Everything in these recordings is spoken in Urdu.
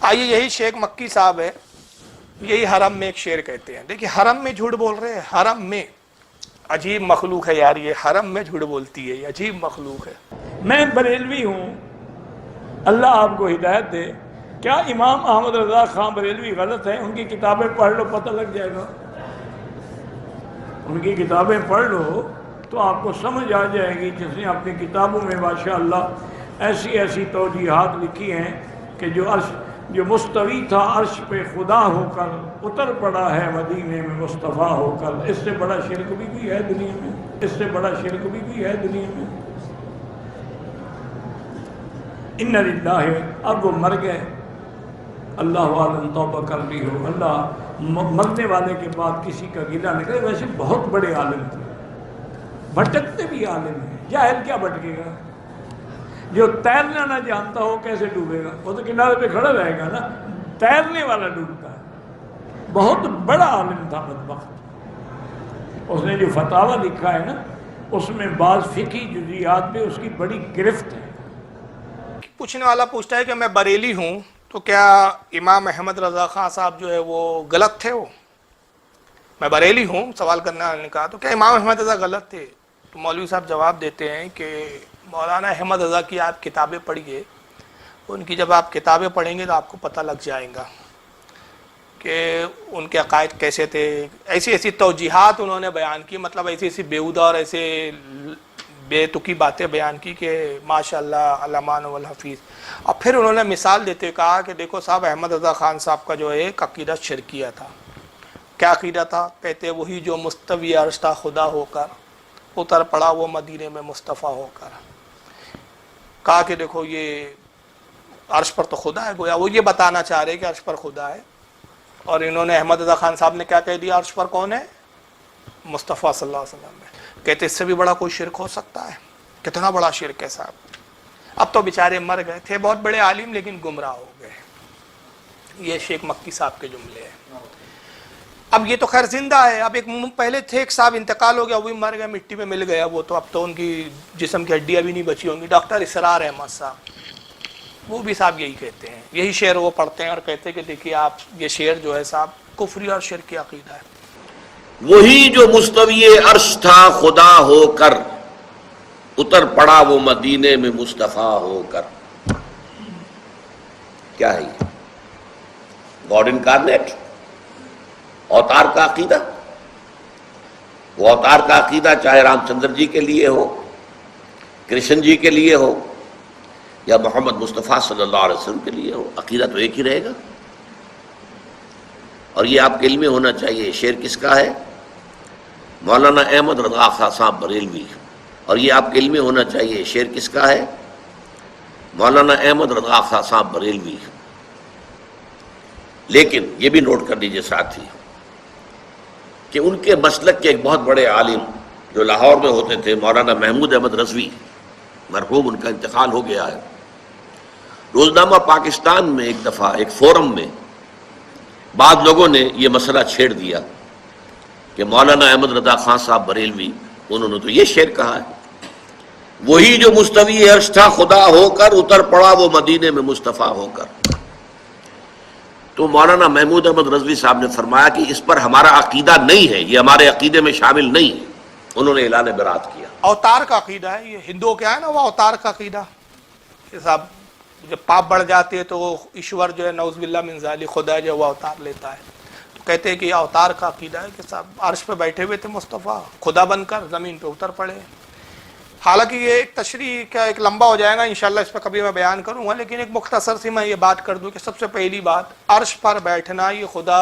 آئیے یہی شیخ مکی صاحب ہے، یہی حرم میں ایک شعر کہتے ہیں. دیکھیے حرم میں جھوٹ بول رہے ہیں، حرم میں. عجیب مخلوق ہے یار، یہ حرم میں جھوٹ بولتی ہے، یہ عجیب مخلوق ہے. میں بریلوی ہوں، اللہ آپ کو ہدایت دے. کیا امام احمد رضا خان بریلوی غلط ہیں؟ ان کی کتابیں پڑھ لو پتہ لگ جائے گا. ان کی کتابیں پڑھ لو تو آپ کو سمجھ آ جائے گی. جس نے اپنی کتابوں میں ماشاءاللہ ایسی ایسی توجیحات لکھی ہیں کہ جو مستوی تھا عرش پہ خدا ہو کر اتر پڑا ہے مدینے میں مصطفیٰ ہو کر. اس سے بڑا شرک بھی کوئی ہے دنیا میں؟ اس سے بڑا شرک بھی کوئی ہے دنیا میں؟ ان للہ. اب وہ مر گئے، اللہ عالم توبہ کر لی ہو. اللہ مرنے والے کے بعد کسی کا گلہ نہ کرے. ویسے بہت بڑے عالم تھے، بھٹکتے بھی عالم ہیں. جاہل کیا بھٹکے گا؟ جو تیرنا نہ جانتا ہو کیسے ڈوبے گا؟ وہ تو کنارے پہ کھڑا رہے گا نا. تیرنے والا ڈوبتا ہے. بہت بڑا عالم تھا بدبخت. اس نے جو فتاوی لکھا ہے نا، اس میں بعض فقہی جزیات پہ اس کی بڑی گرفت ہے. پوچھنے والا پوچھتا ہے کہ میں بریلی ہوں تو کیا امام احمد رضا خان صاحب جو ہے وہ غلط تھے؟ میں بریلی ہوں، سوال کرنے والے نے کہا تو کیا امام احمد رضا غلط تھے؟ تو مولوی صاحب جواب دیتے ہیں کہ مولانا احمد رضا کی آپ کتابیں پڑھیے، ان کی جب آپ کتابیں پڑھیں گے تو آپ کو پتہ لگ جائے گا کہ ان کے عقائد کیسے تھے. ایسی ایسی توجیحات انہوں نے بیان کی، مطلب ایسی ایسی بیہودہ اور ایسے بے تکی باتیں بیان کی کہ ماشاء اللہ علامان والحفیظ. اور پھر انہوں نے مثال دیتے کہا کہ دیکھو صاحب، احمد رضا خان صاحب کا جو ایک عقیدہ شرکیہ تھا. کیا عقیدہ تھا؟ کہتے وہی جو مستوی عرش تھا خدا ہو کر اتر پڑا وہ مدینے میں مصطفیٰ ہو کر. کہا کہ دیکھو یہ عرش پر تو خدا ہے، گویا وہ یہ بتانا چاہ رہے کہ عرش پر خدا ہے. اور انہوں نے احمد رضا خان صاحب نے کیا کہہ دیا؟ عرش پر کون ہے؟ مصطفیٰ صلی اللہ علیہ وسلم ہے. کہتے اس سے بھی بڑا کوئی شرک ہو سکتا ہے؟ کتنا بڑا شرک ہے صاحب. اب تو بیچارے مر گئے تھے، بہت بڑے عالم، لیکن گمراہ ہو گئے. یہ شیخ مکی صاحب کے جملے ہیں. اب یہ تو خیر زندہ ہے. اب ایک پہلے تھے ایک صاحب، انتقال ہو گیا، وہ بھی مر گئے، مٹی میں مل گیا وہ تو. اب تو ان کی جسم کی ہڈیاں بھی نہیں بچی ہوں گی. ڈاکٹر اسرار احمد صاحب، وہ بھی صاحب یہی کہتے ہیں، یہی شعر وہ پڑھتے ہیں اور کہتے ہیں کہ دیکھیے آپ یہ شعر جو ہے صاحب کفری اور شرک کی عقیدہ ہے. وہی جو مستوی عرش تھا خدا ہو کر اتر پڑا وہ مدینے میں مصطفیٰ ہو کر. کیا ہے یہ؟ گاڈ انکارنیٹ، اوتار کا عقیدہ. وہ اوتار کا عقیدہ چاہے رام چندر جی کے لیے ہو، کرشن جی کے لیے ہو، یا محمد مصطفیٰ صلی اللہ علیہ وسلم کے لیے ہو، عقیدہ تو ایک ہی رہے گا. اور یہ آپ کے علم میں ہونا چاہیے. شعر کس کا ہے؟ مولانا احمد رضا خان صاحب بریلوی. اور یہ آپ کے علم میں ہونا چاہیے. شعر کس کا ہے؟ مولانا احمد رضا خان صاحب بریلوی. لیکن یہ بھی نوٹ کر لیجیے ساتھی کہ ان کے مسلک کے ایک بہت بڑے عالم جو لاہور میں ہوتے تھے، مولانا محمود احمد رضوی، مرحوم، ان کا انتقال ہو گیا ہے. روزنامہ پاکستان میں ایک دفعہ ایک فورم میں بعض لوگوں نے یہ مسئلہ چھیڑ دیا کہ مولانا احمد رضا خان صاحب بریلوی، انہوں نے تو یہ شعر کہا ہے، وہی جو مستوی عرش تھا خدا ہو کر اتر پڑا وہ مدینے میں مصطفیٰ ہو کر. تو مولانا محمود احمد رضوی صاحب نے فرمایا کہ اس پر ہمارا عقیدہ نہیں ہے، یہ ہمارے عقیدے میں شامل نہیں ہے. انہوں نے اعلان برات کیا. اوتار کا عقیدہ ہے یہ. ہندوؤں کیا ہے نا وہ اوتار کا عقیدہ کہ صاحب جب پاپ بڑھ جاتے ہیں تو وہ ایشور جو ہے نعوذ باللہ من ذالک خدا جو ہے وہ اوتار لیتا ہے. تو کہتے ہیں کہ یہ اوتار کا عقیدہ ہے کہ صاحب عرش پہ بیٹھے ہوئے تھے مصطفیٰ، خدا بن کر زمین پہ اتر پڑے. حالانکہ یہ ایک تشریح کا ایک لمبا ہو جائے گا، انشاءاللہ اس پہ کبھی میں بیان کروں گا، لیکن ایک مختصر سی میں یہ بات کر دوں کہ سب سے پہلی بات، عرش پر بیٹھنا، یہ خدا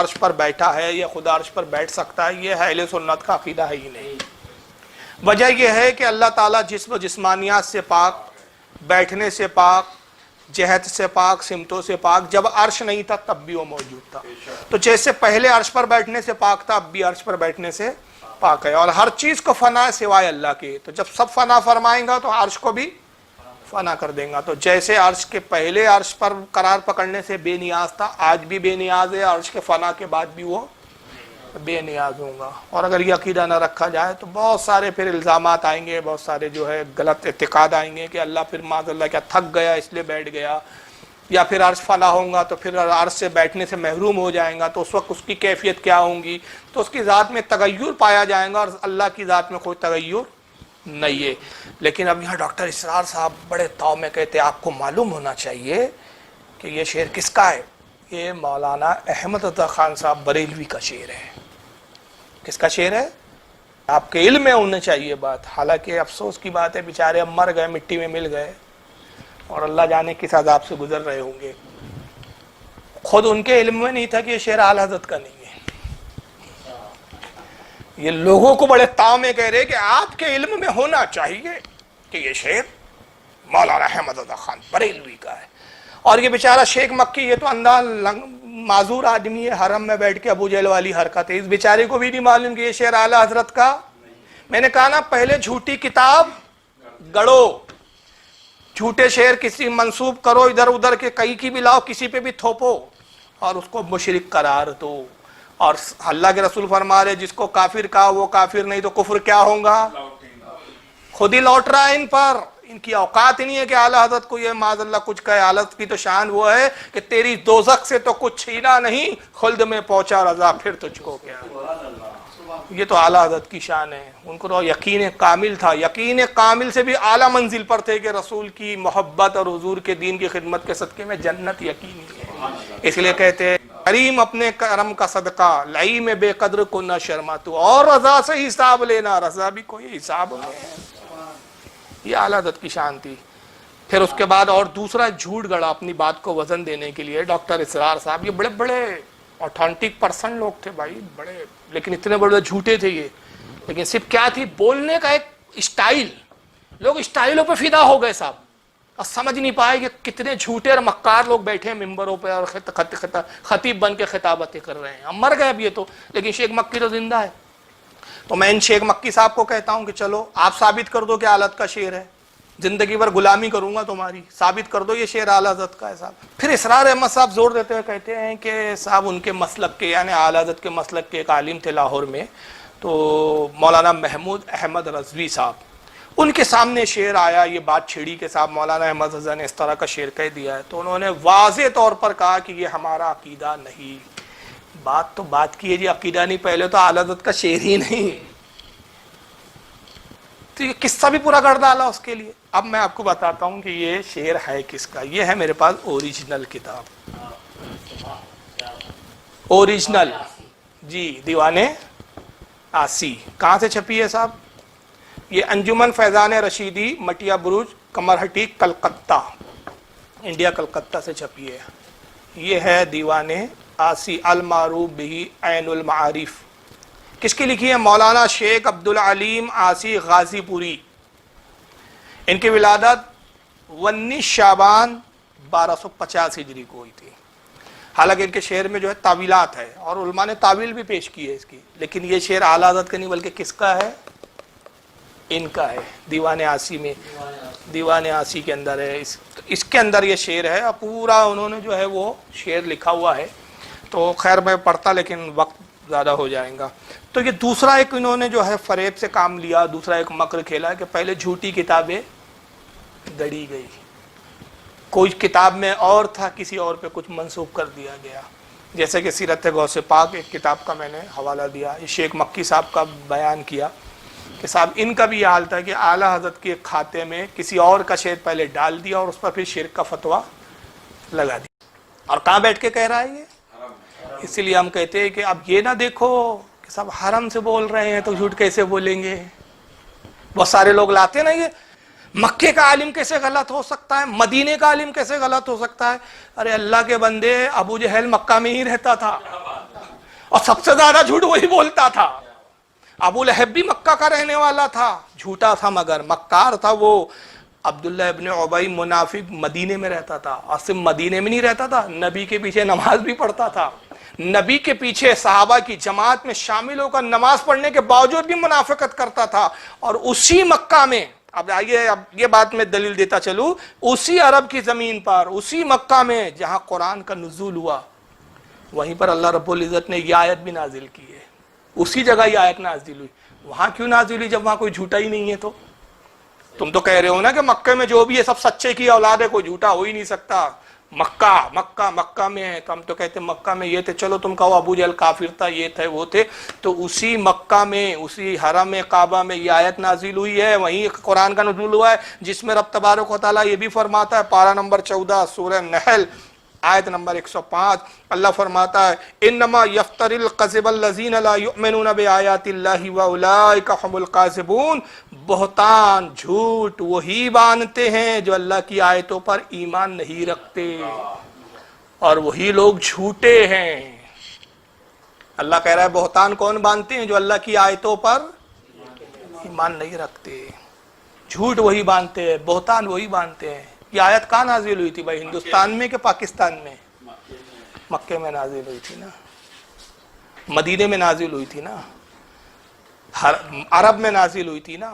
عرش پر بیٹھا ہے یا خدا عرش پر بیٹھ سکتا ہے، یہ اہل سنت کا عقیدہ ہے ہی نہیں. وجہ یہ ہے کہ اللہ تعالیٰ جسم و جسمانیات سے پاک، بیٹھنے سے پاک، جہت سے پاک، سمتوں سے پاک. جب عرش نہیں تھا تب بھی وہ موجود تھا. تو جیسے پہلے عرش پر بیٹھنے سے پاک تھا، اب بھی عرش پر بیٹھنے سے پاک ہے. اور ہر چیز کو فنا ہے سوائے اللہ کے. تو جب سب فنا فرمائیں گا تو عرش کو بھی فنا کر دیں گا. تو جیسے عرش کے پہلے عرش پر قرار پکڑنے سے بے نیاز تھا، آج بھی بے نیاز ہے. عرش کے فنا کے بعد بھی وہ بے نیاز ہوں گا. اور اگر یہ عقیدہ نہ رکھا جائے تو بہت سارے پھر الزامات آئیں گے، بہت سارے جو ہے غلط اعتقاد آئیں گے کہ اللہ پھر معاذ اللہ کیا تھک گیا اس لیے بیٹھ گیا، یا پھر عرش فنا ہوگا تو پھر عرش سے بیٹھنے سے محروم ہو جائے گا، تو اس وقت اس کی کیفیت کیا ہوں گی؟ تو اس کی ذات میں تغیر پایا جائے گا، اور اللہ کی ذات میں کوئی تغیر نہیں ہے۔ لیکن اب یہاں ڈاکٹر اسرار صاحب بڑے طاؤ میں کہتے ہیں آپ کو معلوم ہونا چاہیے کہ یہ شعر کس کا ہے؟ یہ مولانا احمد رضا خان صاحب بریلوی کا شعر ہے۔ کس کا شعر ہے؟ آپ کے علم میں ہونا چاہیے بات، حالانکہ افسوس کی بات ہے بیچارے اب مر گئے، مٹی میں مل گئے، اور اللہ جانے کس عذاب سے گزر رہے ہوں گے۔ خود ان کے علم میں نہیں تھا کہ یہ شعر اعلی حضرت کا نہیں ہے، یہ لوگوں کو بڑے طاؤ میں کہہ رہے کہ آپ کے علم میں ہونا چاہیے کہ یہ شعر مولانا احمد رضا خان بریلوی کا ہے۔ اور یہ بیچارہ شیخ مکی، یہ تو اندھا معذور آدمی ہے، حرم میں بیٹھ کے ابو جہل والی حرکت ہے، اس بیچارے کو بھی نہیں معلوم کہ یہ شعر اعلی حضرت کا۔ میں نے کہا نا پہلے جھوٹی کتاب گڑو، جھوٹے شعر کسی منسوب کرو ادھر ادھر کے، کئی کی بھی لاؤ، کسی پہ بھی تھوپو اور اس کو مشرک قرار دو، اور اللہ کے رسول فرما رہے جس کو کافر کہا وہ کافر نہیں تو کفر کیا ہوگا؟ خود ہی لوٹ رہا ہے ان پر، ان کی اوقات نہیں ہے کہ اعلیٰ حضرت کو یہ معاذ اللہ کچھ کہے۔ اعلیٰ حضرت کی تو شان وہ ہے کہ تیری دوزخ سے تو کچھ چھینا نہیں، خلد میں پہنچا رضا پھر تجھ کو کیا۔ یہ تو اعلیٰ حضرت کی شان ہے، ان کو تو یقین کامل تھا، یقین کامل سے بھی اعلیٰ منزل پر تھے کہ رسول کی محبت اور حضور کے دین کی خدمت کے صدقے میں جنت یقینی ہے۔ اس لیے کہتے ہیں کریم اپنے کرم کا صدقہ، لئی میں بے قدر کو نہ شرما تو، اور رضا سے حساب لینا، رضا بھی کوئی حساب میں ہے۔ یہ اعلیٰ حضرت کی شان تھی۔ پھر اس کے بعد اور دوسرا جھوٹ گڑا اپنی بات کو وزن دینے کے لیے ڈاکٹر اسرار صاحب، یہ بڑے بڑے اوتھینٹک پرسن لوگ تھے بھائی، بڑے، لیکن اتنے بڑے جھوٹے تھے یہ۔ لیکن صرف کیا تھی؟ بولنے کا ایک اسٹائل، لوگ اسٹائلوں پہ فدا ہو گئے صاحب، اور سمجھ نہیں پائے کہ کتنے جھوٹے اور مکار لوگ بیٹھے ہیں ممبروں پہ اور خطیب بن کے خطابتیں کر رہے ہیں۔ ہم مر گئے اب یہ تو، لیکن شیخ مکی تو زندہ ہے۔ تو میں ان شیخ مکی صاحب کو کہتا ہوں کہ چلو آپ ثابت کر دو کہ اعلیٰ حضرت کا شعر ہے، زندگی بھر غلامی کروں گا تمہاری، ثابت کر دو یہ شعر اعلیٰ حضرت کا ہے صاحب۔ پھر اسرار احمد صاحب زور دیتے ہوئے کہتے ہیں کہ صاحب ان کے مسلک کے، یعنی اعلیٰ حضرت کے مسلک کے ایک عالم تھے لاہور میں، تو مولانا محمود احمد رضوی صاحب، ان کے سامنے شعر آیا، یہ بات چھڑی کہ صاحب مولانا احمد رضا نے اس طرح کا شعر کہہ دیا ہے، تو انہوں نے واضح طور پر کہا کہ یہ ہمارا عقیدہ نہیں۔ بات تو بات کی ہے جی، عقیدہ نہیں، پہلے تو اعلیٰ حضرت کا شعر ہی نہیں، تو یہ قصہ بھی پورا کر ڈالا اس کے لیے۔ اب میں آپ کو بتاتا ہوں کہ یہ شعر ہے کس کا۔ یہ ہے میرے پاس اوریجنل کتاب، اوریجنل جی، دیوان آسی۔ کہاں سے چھپی ہے صاحب؟ یہ انجمن فیضان رشیدی، مٹیا بروج، کمرہٹی، کلکتہ، انڈیا کلکتہ سے چھپی ہے۔ یہ ہے دیوان آسی المعروف بہ عین المعارف۔ کس کی لکھی ہے؟ مولانا شیخ عبدالعلیم آسی غازی پوری۔ ان کی ولادت 19 شعبان 1250 ہجری کو ہوئی تھی۔ حالانکہ ان کے شعر میں جو ہے تعویلات ہے، اور علماء نے تعویل بھی پیش کی ہے اس کی، لیکن یہ شعر اعلیٰ حضرت کا نہیں بلکہ کس کا ہے؟ ان کا ہے، دیوان آسی میں، دیوان آسی کے اندر ہے۔ اس کے اندر یہ شعر ہے، پورا انہوں نے جو ہے وہ شعر لکھا ہوا ہے۔ تو خیر میں پڑھتا لیکن وقت زیادہ ہو جائے گا۔ تو یہ دوسرا ایک انہوں نے جو ہے فریب سے کام لیا، دوسرا ایک مکر کھیلا کہ پہلے جھوٹی کتابیں گڑی گئی، کوئی کتاب میں اور تھا، کسی اور پہ کچھ منسوب کر دیا گیا، جیسے کہ سیرت غوث پاک ایک کتاب کا میں نے حوالہ دیا، شیخ مکی صاحب کا بیان کیا کہ صاحب ان کا بھی یہ حال تھا کہ اعلیٰ حضرت کے کھاتے میں کسی اور کا شعر پہلے ڈال دیا اور اس پر پھر شرک کا فتویٰ لگا دیا۔ اور کہاں بیٹھ کے کہہ رہا ہے یہ؟ اسی لیے ہم کہتے ہیں کہ اب یہ نہ دیکھو کہ صاحب حرم سے بول رہے ہیں تو جھوٹ کیسے بولیں گے۔ بہت سارے لوگ لاتے نا، یہ مکے کا عالم کیسے غلط ہو سکتا ہے، مدینے کا عالم کیسے غلط ہو سکتا ہے۔ ارے اللہ کے بندے، ابو جہل مکہ میں ہی رہتا تھا اور سب سے زیادہ جھوٹ وہی بولتا تھا۔ ابو لہب بھی مکہ کا رہنے والا تھا، جھوٹا تھا مگر مکار تھا وہ۔ عبداللہ ابن عبی منافق مدینے میں رہتا تھا، اور صرف مدینے میں نہیں رہتا تھا، نبی کے پیچھے نماز بھی پڑھتا تھا، نبی کے پیچھے صحابہ کی جماعت میں شامل ہو کر نماز پڑھنے کے باوجود بھی منافقت کرتا تھا۔ اور اسی مکہ میں، اب آئیے اب یہ بات میں دلیل دیتا چلوں، اسی عرب کی زمین پر، اسی مکہ میں جہاں قرآن کا نزول ہوا، وہیں پر اللہ رب العزت نے یہ آیت بھی نازل کی ہے، اسی جگہ یہ آیت نازل ہوئی۔ وہاں کیوں نازل ہوئی جب وہاں کوئی جھوٹا ہی نہیں ہے؟ تو تم تو کہہ رہے ہو نا کہ مکے میں جو بھی ہے سب سچے کی اولاد ہے، کوئی جھوٹا ہو ہی نہیں سکتا۔ مکہ میں ہے، تو ہم تو کہتے ہیں مکہ میں یہ تھے، چلو تم کہو ابو جہل کافر تھا، یہ تھے وہ تھے، تو اسی مکہ میں، اسی حرم کعبہ میں یہ آیت نازل ہوئی ہے، وہیں قرآن کا نزول ہوا ہے، جس میں رب تبارک و تعالیٰ یہ بھی فرماتا ہے، پارہ نمبر 14 سورہ نحل آیت نمبر 105، اللہ فرماتا ہے انما یفتر الکذب الذین لا یؤمنون بآیات اللہ واولئک هم الکاذبون، بہتان جھوٹ وہی باندھتے ہیں جو اللہ کی آیتوں پر ایمان نہیں رکھتے، اور وہی لوگ جھوٹے ہیں۔ اللہ کہہ رہا ہے بہتان کون باندھتے ہیں؟ جو اللہ کی آیتوں پر ایمان نہیں رکھتے، جھوٹ وہی باندھتے ہیں، بہتان وہی باندھتے ہیں۔ یہ آیت کہاں نازل ہوئی تھی بھائی؟ ہندوستان میں کہ پاکستان میں؟ مکے میں نازل ہوئی تھی نا، مدینے میں نازل ہوئی تھی نا، عرب میں نازل ہوئی تھی نا۔